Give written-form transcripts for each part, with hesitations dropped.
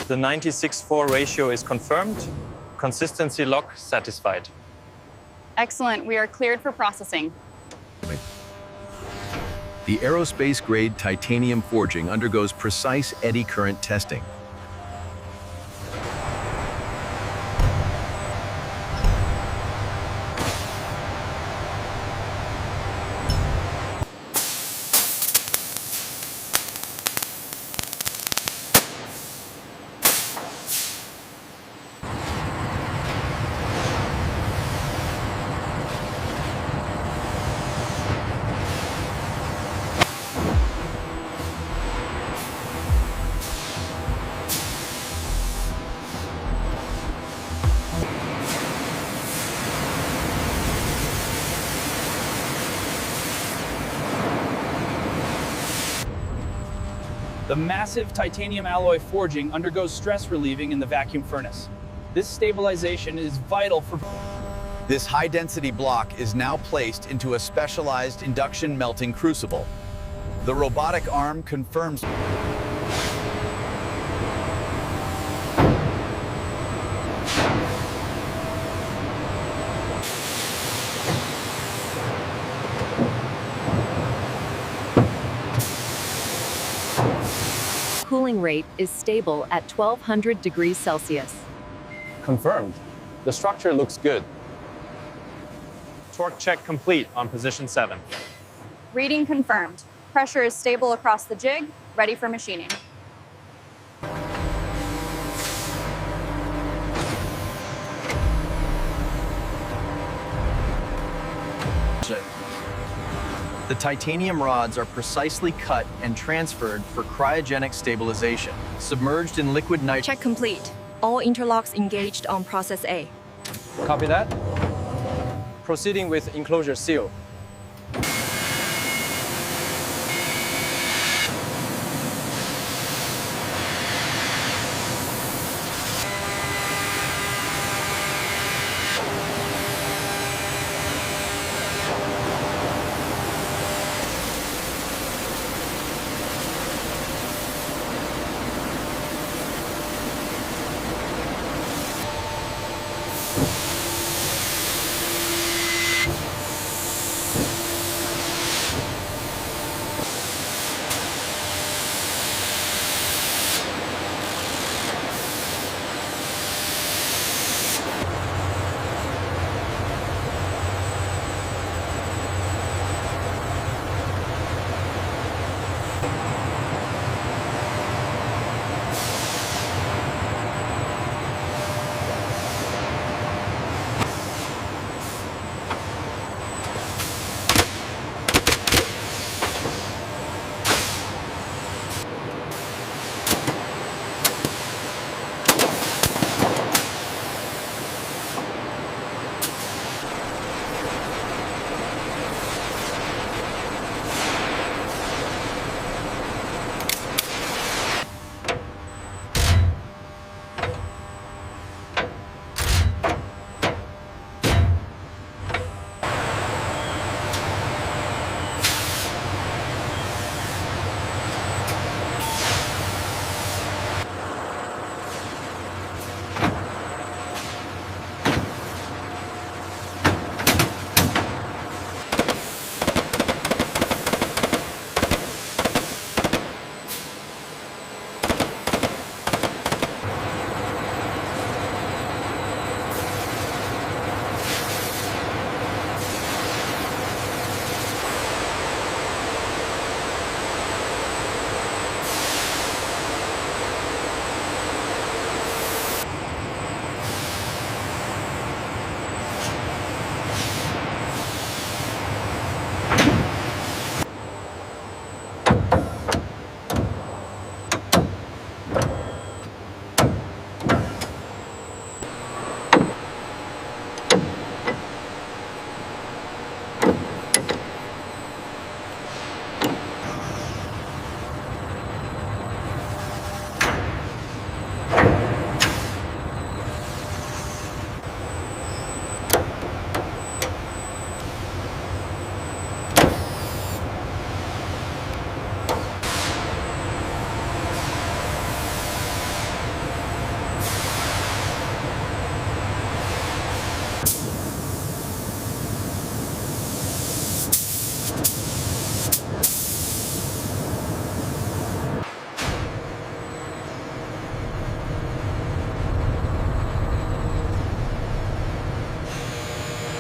The 96:4 ratio is confirmed. Consistency lock satisfied. Excellent. We are cleared for processing. The aerospace-grade titanium forging undergoes precise eddy current testing. The massive titanium alloy forging undergoes stress relieving in the vacuum furnace. This stabilization is vital for... This high-density block is now placed into a specialized induction melting crucible. The robotic arm confirms... Cooling rate is stable at 1200 degrees Celsius. Confirmed. The structure looks good. Torque check complete on position 7. Reading confirmed. Pressure is stable across the jig, ready for machining. The titanium rods are precisely cut and transferred for cryogenic stabilization, submerged in liquid nitrogen. Check complete. All interlocks engaged on process A. Copy that. Proceeding with enclosure seal.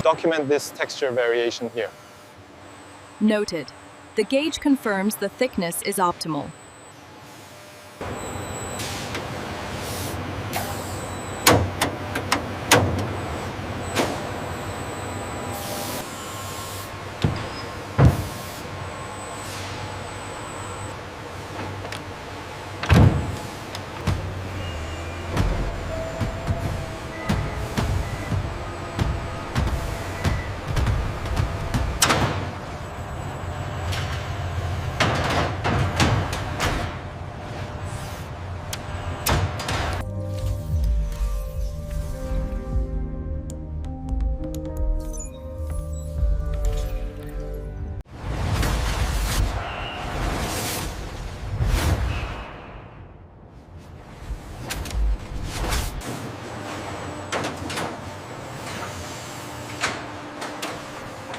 document this texture variation here. Noted. The gauge confirms the thickness is optimal.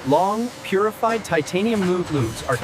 Long, purified titanium loops are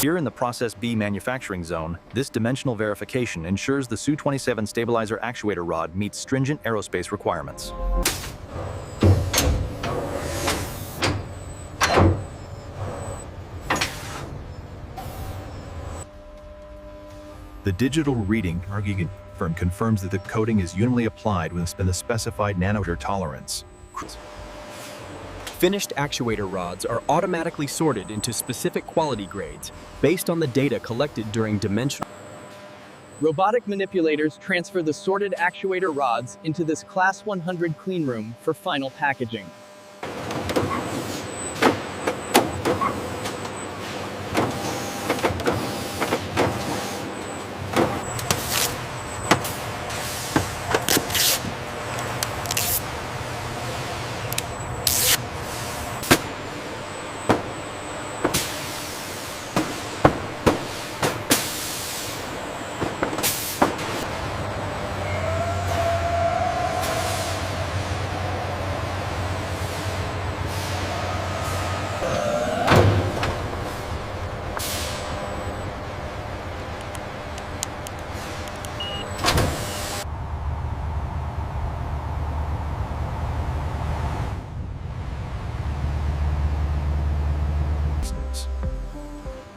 Here in the Process B manufacturing zone, this dimensional verification ensures the Su-27 stabilizer actuator rod meets stringent aerospace requirements. The digital reading firm confirms that the coating is uniformly applied within the specified nanometer tolerance. Finished actuator rods are automatically sorted into specific quality grades based on the data collected during dimensional. Robotic manipulators transfer the sorted actuator rods into this Class 100 clean room for final packaging.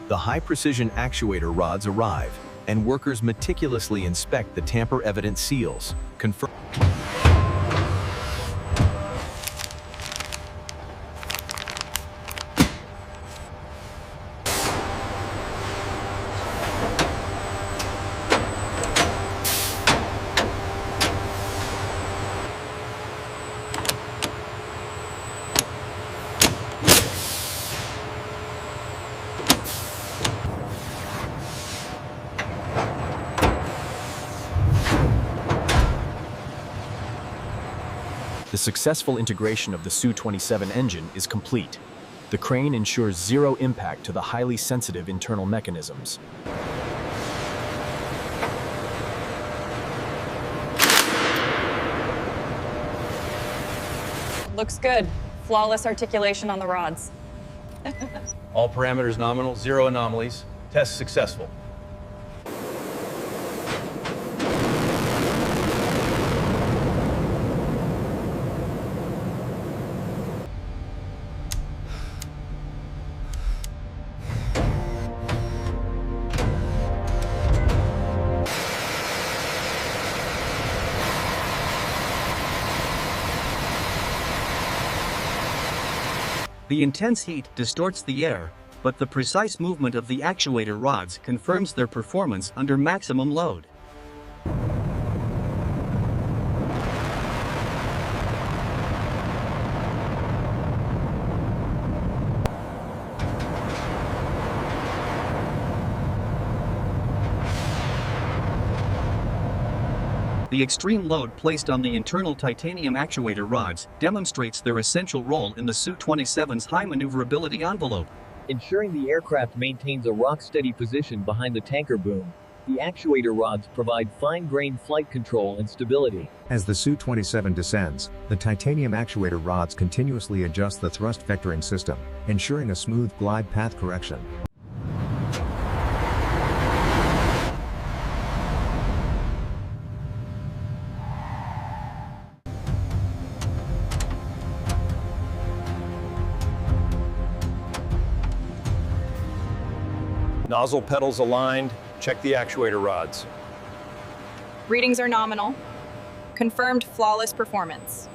The high-precision actuator rods arrive, and workers meticulously inspect the tamper-evident seals, confirm. The successful integration of the Su-27 engine is complete. The crane ensures zero impact to the highly sensitive internal mechanisms. Looks good. Flawless articulation on the rods. All parameters nominal, 0 anomalies. Test successful. The intense heat distorts the air, but the precise movement of the actuator rods confirms their performance under maximum load. The extreme load placed on the internal titanium actuator rods demonstrates their essential role in the Su-27's high maneuverability envelope. Ensuring the aircraft maintains a rock-steady position behind the tanker boom, the actuator rods provide fine-grained flight control and stability. As the Su-27 descends, the titanium actuator rods continuously adjust the thrust vectoring system, ensuring a smooth glide path correction. Nozzle pedals aligned. Check the actuator rods. Readings are nominal. Confirmed flawless performance.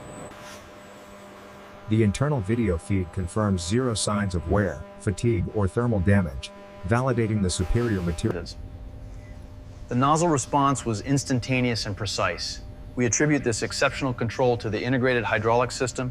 The internal video feed confirms zero signs of wear, fatigue, or thermal damage, validating the superior materials. The nozzle response was instantaneous and precise. We attribute this exceptional control to the integrated hydraulic system